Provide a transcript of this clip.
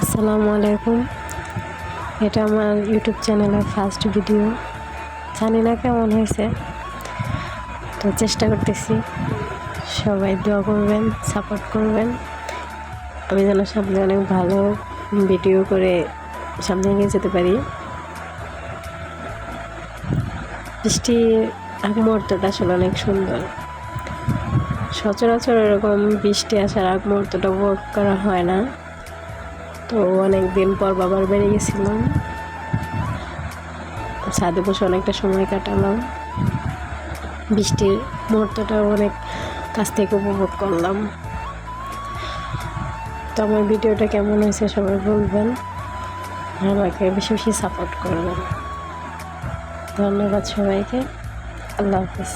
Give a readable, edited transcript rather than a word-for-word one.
আসসালামু আলাইকুম। এটা আমার ইউটিউব চ্যানেলের ফার্স্ট ভিডিও। জানি না কেমন হয়েছে, তো চেষ্টা করতেছি। সবাই দোয়া করবেন, সাপোর্ট করবেন। আমি যেন সামনে অনেক ভালো ভিডিও করে সামনে নিয়ে যেতে পারি। বৃষ্টির আগ মুহূর্তটা আসলে অনেক সুন্দর। সচরাচর এরকম বৃষ্টি আসার আগ মুহূর্তটা উপভোগ করা হয় না। তো অনেক দিন পর বাবার বাড়ি গেছিলাম, ছাদে বসে অনেকটা সময় কাটালাম। বৃষ্টির মুহূর্তটা অনেক কাছ থেকে উপভোগ করলাম। তো আমার ভিডিওটা কেমন হয়েছে সবাই বলবেন, আমাকে বেশি বেশি সাপোর্ট করবেন। ধন্যবাদ সবাইকে। আল্লাহ হাফিজ।